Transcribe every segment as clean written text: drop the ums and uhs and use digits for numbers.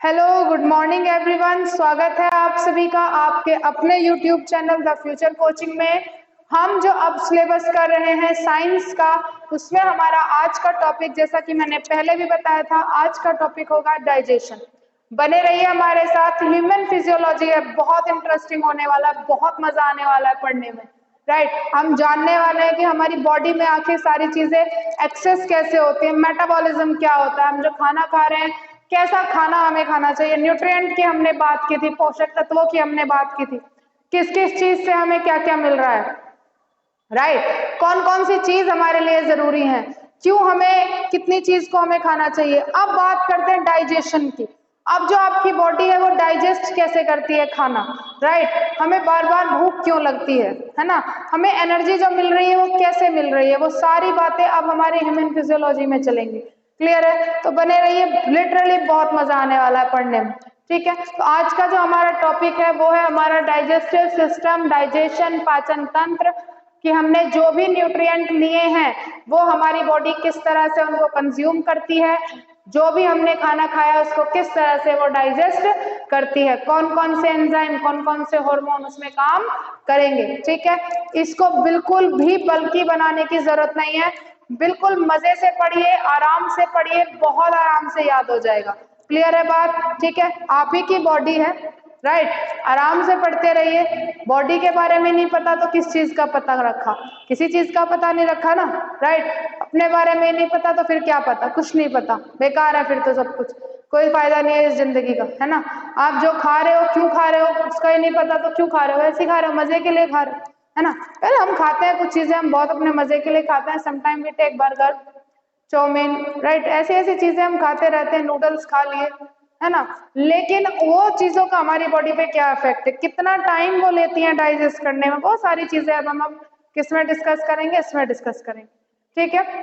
Hello, good morning everyone. स्वागत है आप सभी का आपके अपने YouTube channel the future coaching में। हम जो अब सिलेबस कर रहे हैं साइंस का, उसमें हमारा आज का टॉपिक, जैसा कि मैंने पहले भी बताया था, आज का टॉपिक होगा डाइजेशन। बने रहिए हमारे साथ। ह्यूमन फिजियोलॉजी है, बहुत इंटरेस्टिंग होने वाला है, बहुत मजा आने वाला है पढ़ने में। राइट, हम जानने वाले हैं कि हमारी बॉडी में आखिर सारी चीजें एक्सेस कैसे होती है, मेटाबॉलिज्म क्या होता है, हम जो खाना खा रहे हैं कैसा खाना हमें खाना चाहिए, न्यूट्रिएंट की हमने बात की थी, पोषक तत्वों की हमने बात की थी, किस किस चीज से हमें क्या क्या मिल रहा है। राइट, कौन कौन सी चीज हमारे लिए जरूरी है, क्यों हमें कितनी चीज को हमें खाना चाहिए। अब बात करते हैं डाइजेशन की। अब जो आपकी बॉडी है वो डाइजेस्ट कैसे करती है खाना। राइट, हमें बार बार भूख क्यों लगती है ना, हमें एनर्जी जो मिल रही है वो कैसे मिल रही है, वो सारी बातें अब हमारे ह्यूमन फिजियोलॉजी में चलेंगी। क्लियर है? तो बने रहिए, लिटरली बहुत मजा आने वाला है पढ़ने में। ठीक है, तो आज का जो हमारा टॉपिक है वो है हमारा डाइजेस्टिव सिस्टम, डाइजेशन, पाचन तंत्र, कि हमने जो भी न्यूट्रिएंट लिए हैं वो हमारी बॉडी किस तरह से उनको कंज्यूम करती है, जो भी हमने खाना खाया उसको किस तरह से वो डाइजेस्ट करती है, कौन कौन से एंजाइम, कौन कौन से हार्मोन उसमें काम करेंगे। ठीक है, इसको बिल्कुल भी बल्कि बनाने की जरूरत नहीं है, बिल्कुल मजे से पढ़िए, आराम से पढ़िए, बहुत आराम से याद हो जाएगा। क्लियर है बात? ठीक है, आप ही की बॉडी है। राइट, आराम से पढ़ते रहिए। बॉडी के बारे में नहीं पता तो किस चीज का पता रखा, किसी चीज का पता नहीं रखा ना। राइट, अपने बारे में नहीं पता तो फिर क्या पता, कुछ नहीं पता, बेकार है फिर तो सब कुछ, कोई फायदा नहीं है इस जिंदगी का, है ना। आप जो खा रहे हो क्यों खा रहे हो उसका ही नहीं पता तो क्यों खा रहे हो, ऐसे खा रहे हो, मजे के लिए खा रहे हो, है ना। पहले हम खाते हैं कुछ चीजें, हम बहुत अपने मजे के लिए खाते हैं। Sometime we take burger, chow mein, right, ऐसी ऐसी चीजें हम खाते रहते हैं, नूडल्स खा लिए, है ना। लेकिन वो चीजों का हमारी बॉडी पे क्या इफेक्ट है, कितना टाइम वो लेती हैं डाइजेस्ट करने में, बहुत सारी चीजें अब किस में डिस्कस करेंगे, इसमें डिस्कस करेंगे। ठीक है,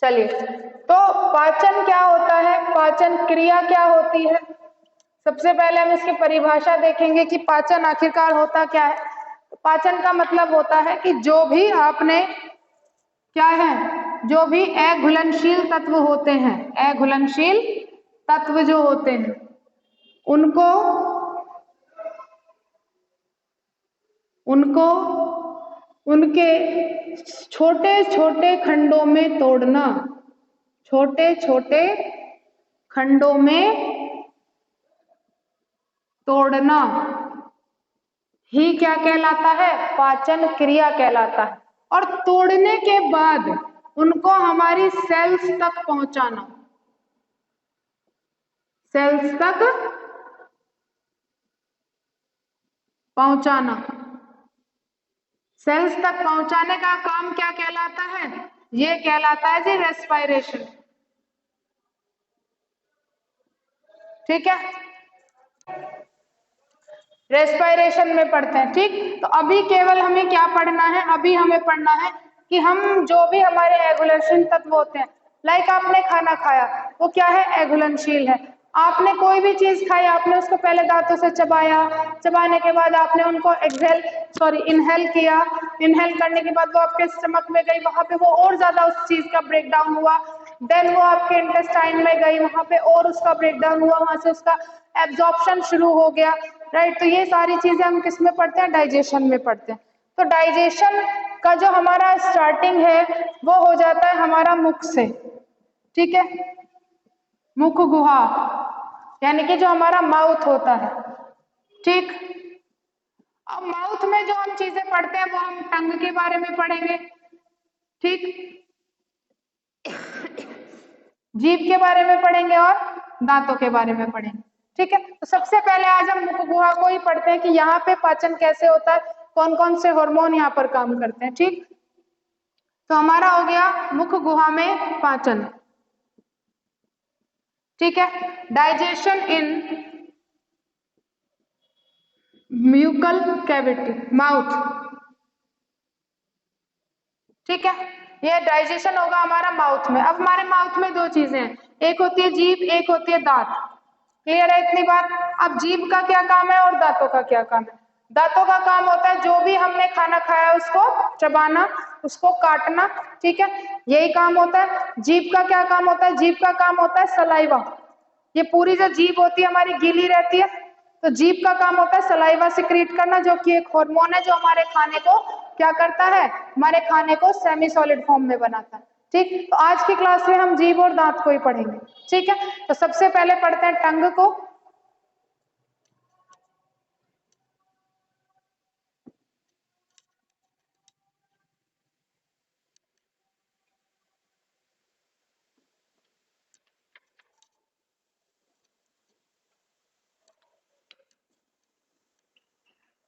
चलिए। तो पाचन क्या होता है, पाचन क्रिया क्या होती है, सबसे पहले हम इसकी परिभाषा देखेंगे कि पाचन आखिरकार होता क्या है। पाचन का मतलब होता है कि जो भी आपने क्या है, जो भी अघुलनशील तत्व होते हैं, अघुलनशील तत्व जो होते हैं उनको उनको उनके छोटे छोटे खंडों में तोड़ना, छोटे छोटे खंडों में तोड़ना ही क्या कहलाता है, पाचन क्रिया कहलाता है। और तोड़ने के बाद उनको हमारी सेल्स तक पहुंचाना, सेल्स तक पहुंचाना, सेल्स तक पहुंचाने का काम क्या कहलाता है, ये कहलाता है जी रेस्पिरेशन। ठीक है, रेस्पिरेशन में पढ़ते हैं। ठीक, तो अभी केवल हमें क्या पढ़ना है, अभी हमें पढ़ना है कि हम जो भी हमारे एघुलनशील तत्व होते हैं, लाइक आपने खाना खाया वो क्या है, एघुलनशील है। आपने कोई भी चीज खाई, आपने उसको पहले दांतों से चबाया, चबाने के बाद आपने उनको इनहेल किया, इनहेल करने के बाद वो आपके स्टमक में गई, वहां पे वो और ज्यादा उस चीज का ब्रेक डाउन हुआ, देन वो आपके इंटेस्टाइन में गई, वहां पे और उसका ब्रेक डाउन हुआ, वहां से उसका एब्जॉर्प्शन शुरू हो गया। राइट, तो ये सारी चीजें हम किस में पढ़ते हैं, डाइजेशन में पढ़ते हैं। तो डाइजेशन का जो हमारा स्टार्टिंग है वो हो जाता है हमारा मुख से। ठीक है, मुख गुहा, यानी कि जो हमारा माउथ होता है। ठीक, अब माउथ में जो हम चीजें पढ़ते हैं वो हम टंग के बारे में पढ़ेंगे। ठीक, जीभ के बारे में पढ़ेंगे और दांतों के बारे में पढ़ेंगे। ठीक है, तो सबसे पहले आज हम मुख गुहा को ही पढ़ते हैं कि यहाँ पे पाचन कैसे होता है, कौन कौन से हार्मोन यहाँ पर काम करते हैं। ठीक, तो हमारा हो गया मुख गुहा में पाचन। ठीक है, डाइजेशन इन म्यूकल कैविटी, माउथ। ठीक है, ये डाइजेशन होगा हमारा माउथ में। अब हमारे माउथ में दो चीजें हैं, एक होती है जीभ, एक होती है दांत। क्लियर है इतनी बात? अब जीभ का क्या काम है और दांतों का क्या काम है। दांतों का काम होता है जो भी हमने खाना खाया उसको चबाना, उसको काटना। ठीक है, यही काम होता है। जीभ का क्या काम होता है, जीभ का काम होता है सलाइवा। ये पूरी जो जीभ होती है हमारी गीली रहती है, तो जीभ का काम होता है सलाइवा सिक्रीट करना, जो कि एक हार्मोन है जो हमारे खाने को क्या करता है, हमारे खाने को सेमी सॉलिड फॉर्म में बनाता है। ठीक, तो आज की क्लास में हम जीभ और दांत को ही पढ़ेंगे। ठीक है, तो सबसे पहले पढ़ते हैं टंग को।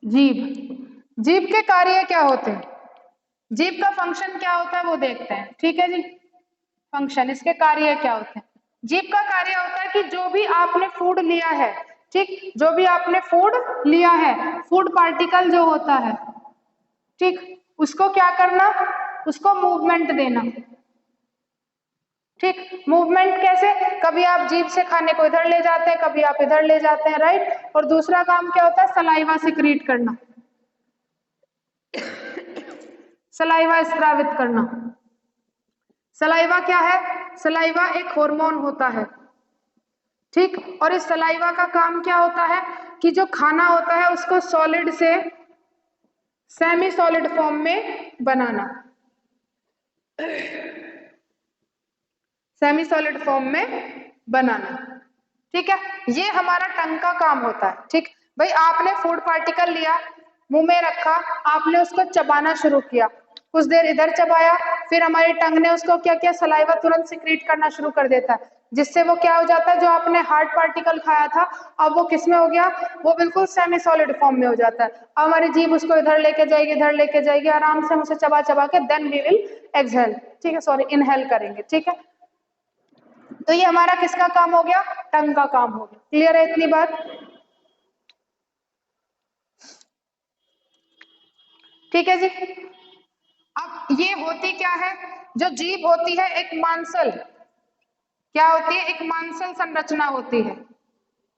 जीभ, जीभ के कार्य क्या होते हैं, जीभ का फंक्शन क्या होता है वो देखते हैं। ठीक है जी, फंक्शन, इसके कार्य क्या होते हैं। जीभ का कार्य होता है कि जो भी आपने फूड लिया है, ठीक, जो भी आपने फूड लिया है, फूड पार्टिकल जो होता है, ठीक, उसको क्या करना, उसको मूवमेंट देना। ठीक, मूवमेंट कैसे, कभी आप जीभ से खाने को इधर ले जाते हैं, कभी आप इधर ले जाते हैं, राइट। और दूसरा काम क्या होता है, सलाइवा सिक्रीट करना, सलाइवा स्रावित करना। सलाइवा क्या है, सलाइवा एक हार्मोन होता है। ठीक, और इस सलाइवा का काम क्या होता है कि जो खाना होता है उसको सॉलिड से सेमी सॉलिड फॉर्म में बनाना, सेमी सॉलिड फॉर्म में बनाना। ठीक है, ये हमारा टंग का काम होता है। ठीक भाई, आपने फूड पार्टिकल लिया, मुंह में रखा, आपने उसको चबाना शुरू किया, कुछ देर इधर चबाया, फिर हमारी टंग ने उसको क्या किया, सलाइवा तुरंत सिक्रीट करना शुरू कर देता है, जिससे वो क्या हो जाता है, जो आपने हार्ड पार्टिकल खाया था अब वो किस में हो गया, वो बिल्कुल सेमी सॉलिड फॉर्म में हो जाता है। अब हमारी जीभ उसको इधर लेके जाएगी, इधर लेके जाएगी, आराम से हम उसे चबा चबा के देन वी विल एक्सहेल, ठीक है, सॉरी इनहेल करेंगे। ठीक है, तो ये हमारा किसका काम हो गया, टंग का काम हो गया। क्लियर है इतनी बात। ठीक है जी, अब ये होती क्या है, जो जीभ होती है एक मांसल, क्या होती है, एक मांसल संरचना होती है,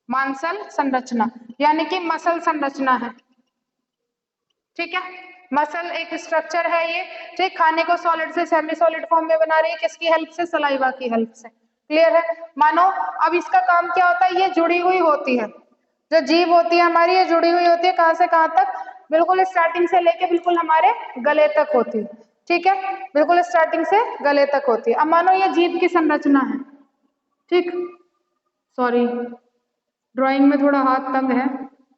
मांसल संरचना यानी कि मसल संरचना है। ठीक है, मसल एक स्ट्रक्चर है ये, ठीक, खाने को सॉलिड से सेमी सॉलिड फॉर्म में बना रही है, किसकी हेल्प से, सलाइवा की हेल्प से। क्लियर है, मानो अब इसका काम क्या होता है, ये जुड़ी हुई होती है, जो जीभ होती है हमारी ये जुड़ी हुई होती है, कहां से कहां तक, बिल्कुल स्टार्टिंग से लेके बिल्कुल हमारे गले तक होती है। ठीक है, बिल्कुल स्टार्टिंग से गले तक होती है। अब मानो ये जीभ की संरचना है, ठीक, सॉरी ड्राइंग में थोड़ा हाथ तंग है,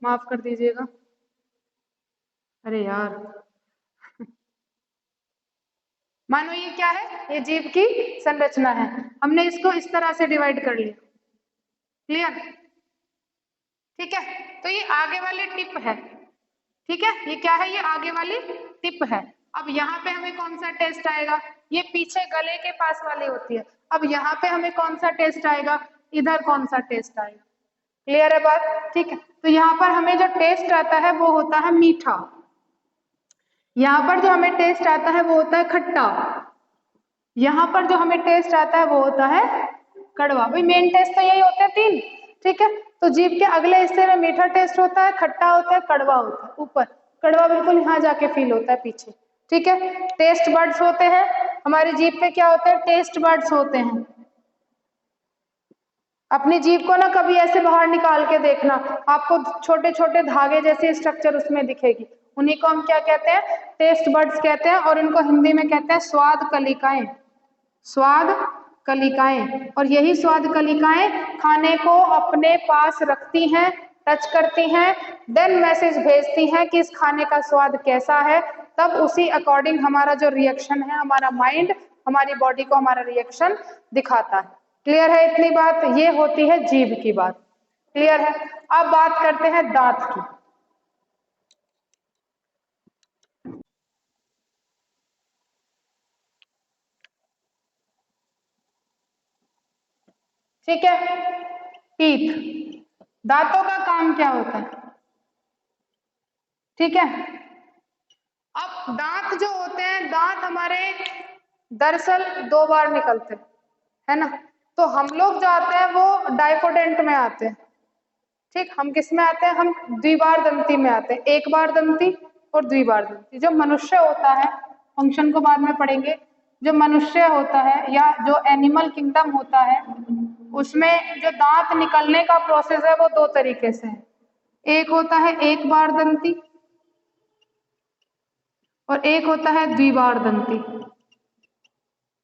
माफ कर दीजिएगा, अरे यार, मानो ये क्या है, ये जीभ की संरचना है, हमने इसको इस तरह से डिवाइड कर लिया। क्लियर, ठीक है, तो ये आगे वाली टिप है। ठीक है, ये क्या है, ये आगे वाली टिप है। अब यहाँ पे हमें कौन सा टेस्ट आएगा, ये पीछे गले के पास वाली होती है, अब यहाँ पे हमें कौन सा टेस्ट आएगा, इधर कौन सा टेस्ट आएगा। क्लियर है बात। ठीक है, तो यहाँ पर हमें जो टेस्ट आता है वो होता है मीठा, यहाँ पर जो हमें टेस्ट आता है वो होता है खट्टा, यहाँ पर जो हमें टेस्ट आता है वो होता है कड़वा। भाई मेन टेस्ट तो यही होते हैं तीन। ठीक है, तो जीभ के अगले हिस्से में मीठा टेस्ट होता है, खट्टा होता है, कड़वा होता है, ऊपर कड़वा बिल्कुल यहाँ जाके फील होता है पीछे। ठीक है, टेस्ट बर्ड्स होते हैं हमारी जीभ पे, क्या होते हैं, टेस्ट बर्ड्स होते हैं। अपनी जीभ को ना कभी ऐसे बाहर निकाल के देखना, आपको छोटे छोटे धागे जैसे स्ट्रक्चर उसमें दिखेगी, उन्हीं को हम क्या कहते हैं, टेस्ट बर्ड्स कहते हैं, और इनको हिंदी में कहते हैं स्वाद कलिकाएं, स्वाद कलिकाएं। और यही स्वाद कलिकाएं खाने को अपने पास रखती हैं, टच करती हैं, देन मैसेज भेजती हैं कि इस खाने का स्वाद कैसा है, तब उसी अकॉर्डिंग हमारा जो रिएक्शन है, हमारा माइंड हमारी बॉडी को हमारा रिएक्शन दिखाता है। क्लियर है इतनी बात, ये होती है जीभ की बात। क्लियर है, अब बात करते हैं दांत की। ठीक है, टीथ, दांतों का काम क्या होता है। ठीक है, अब दांत जो होते हैं, दांत हमारे दरअसल दो बार निकलते हैं, है ना, तो हम लोग जो आते हैं वो डाइकोडेंट में आते हैं। ठीक, हम किस में आते हैं, हम द्विबार दंती में आते हैं, एक बार दंती और द्विबार दंती। जो मनुष्य होता है, फंक्शन को बाद में पढ़ेंगे, जो मनुष्य होता है या जो एनिमल किंगडम होता है, उसमें जो दांत निकलने का प्रोसेस है वो दो तरीके से है। एक होता है एक बार दंती और एक होता है द्विबार दंती।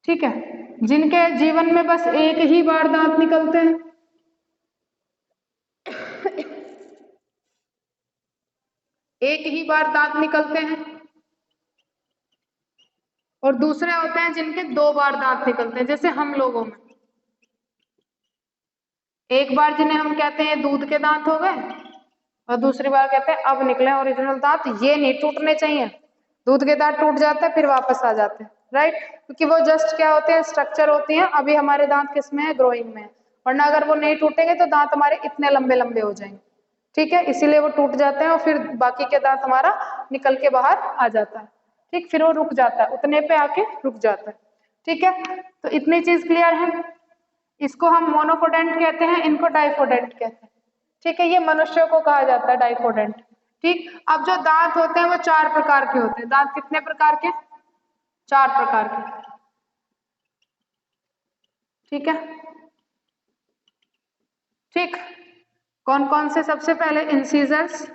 ठीक है, जिनके जीवन में बस एक ही बार दांत निकलते हैं, एक ही बार दांत निकलते हैं, और दूसरे होते हैं जिनके दो बार दांत निकलते हैं, जैसे हम लोगों में एक बार जिन्हें हम कहते हैं दूध के दांत हो गए, और दूसरी बार कहते हैं अब निकले ओरिजिनल दांत, ये नहीं टूटने चाहिए। दूध के दांत टूट जाते हैं फिर वापस आ जाते हैं, राइट, क्योंकि वो जस्ट क्या होते हैं, स्ट्रक्चर होती हैं। अभी हमारे दांत किस में है, ग्रोइंग में है, वरना अगर वो नहीं टूटेंगे तो दांत हमारे इतने लंबे लंबे हो जाएंगे। ठीक है, इसीलिए वो टूट जाते हैं और फिर बाकी के दांत हमारा निकल के बाहर आ जाता है। ठीक, फिर वो रुक जाता है, उतने पे आके रुक जाता है। ठीक है, तो इतनी चीज क्लियर है। इसको हम मोनोपोडेंट कहते हैं, इनको डाइपोडेंट कहते हैं। ठीक है, ये मनुष्यों को कहा जाता है डाइपोडेंट। ठीक, अब जो दांत होते हैं वो चार प्रकार के होते हैं। दांत कितने प्रकार के, चार प्रकार के। ठीक है, ठीक, कौन कौन से, सबसे पहले इंसीजर्स,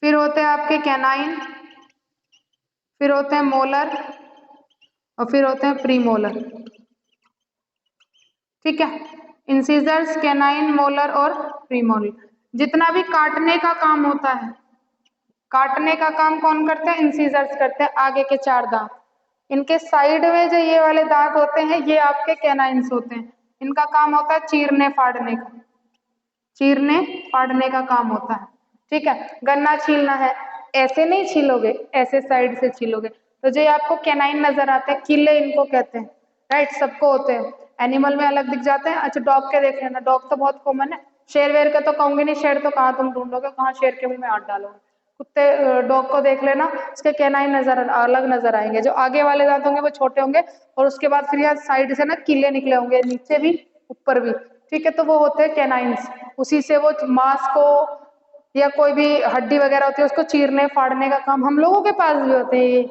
फिर होते हैं आपके कैनाइन, फिर होते हैं मोलर, और फिर होते हैं प्रीमोलर। ठीक है, इंसीजर्स, कैनाइन, मोलर और प्रीमोलर। जितना भी काटने का काम होता है, काटने का काम कौन करते हैं, इंसीजर्स करते हैं, आगे के चार दांत। इनके साइड में जो ये वाले दांत होते हैं ये आपके कैनाइन्स होते हैं। इनका काम होता है चीरने फाड़ने का, चीरने फाड़ने का काम होता है। ठीक है, गन्ना छीलना है, ऐसे नहीं छीलोगे, ऐसे साइड से छीलोगे। तो जो आपको कैनाइन नजर आते हैं, कीले इनको कहते हैं, राइट, सबको होते हैं। एनिमल में अलग दिख जाते हैं। अच्छा, डॉग के देख लेना, डॉग तो बहुत कॉमन है। शेर वेर का तो कहूंगी नहीं, शेर तो कहाँ तुम ढूंढोगे, कहाँ शेर के मुंह में हाथ डालोगे। कुत्ते, डॉग को देख लेना, उसके कैनाइन नजर अलग नजर आएंगे। जो आगे वाले दांत होंगे वो छोटे होंगे, और उसके बाद फिर यहाँ साइड से ना कीले निकले होंगे, नीचे भी ऊपर भी। ठीक है, तो वो होते हैं कैनाइन्स। उसी से वो मांस को या कोई भी हड्डी वगैरह होती है उसको चीरने फाड़ने का काम हम लोगों के पास भी होते हैं,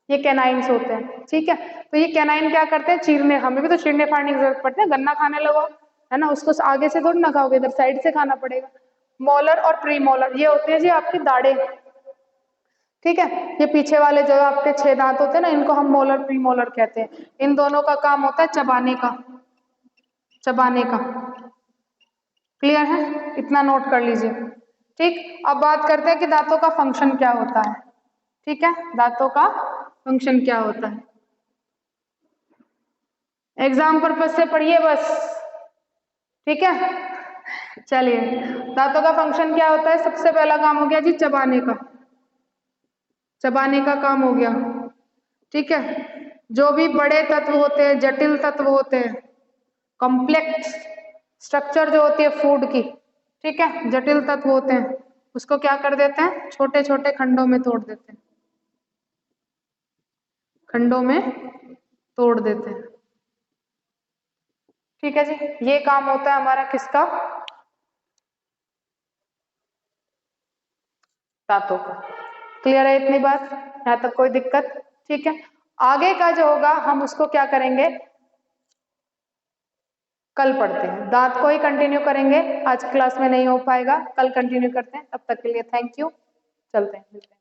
ये कैनाइन्स होते हैं। ठीक है, तो ये कैनाइन क्या करते हैं, चीरने, हमें भी तो चीरने फाड़ने की जरूरत पड़ती है। गन्ना खाने लगो, है ना, उसको आगे से थोड़ी ना खाओगे, इधर साइड से खाना पड़ेगा। मोलर और प्री मोलर ये होते हैं जी आपकी दाढ़ें। ठीक है, ये पीछे वाले जो आपके छह दांत होते हैं ना, इनको हम मोलर प्री मोलर कहते हैं। इन दोनों का काम होता है चबाने का, चबाने का। क्लियर है, इतना नोट कर लीजिए। ठीक, अब बात करते हैं कि दांतों का फंक्शन क्या होता है। ठीक है, दांतों का फंक्शन क्या होता है, एग्जाम पर्पज से पढ़िए बस। ठीक है, चलिए, दांतों का फंक्शन क्या होता है। सबसे पहला काम हो गया जी चबाने का, चबाने का काम हो गया। ठीक है, जो भी बड़े तत्व होते हैं, जटिल तत्व होते हैं, कॉम्प्लेक्स स्ट्रक्चर जो होती है फूड की, ठीक है, जटिल तत्व होते हैं, उसको क्या कर देते हैं, छोटे छोटे खंडों में तोड़ देते हैं, खंडों में तोड़ देते हैं। ठीक है जी, ये काम होता है हमारा किसका, दांतों का। क्लियर है इतनी बात, यहाँ तक कोई दिक्कत। ठीक है, आगे का जो होगा हम उसको क्या करेंगे, कल पढ़ते हैं। दांत को ही कंटिन्यू करेंगे, आज क्लास में नहीं हो पाएगा, कल कंटिन्यू करते हैं। तब तक के लिए थैंक यू, चलते हैं, मिलते हैं।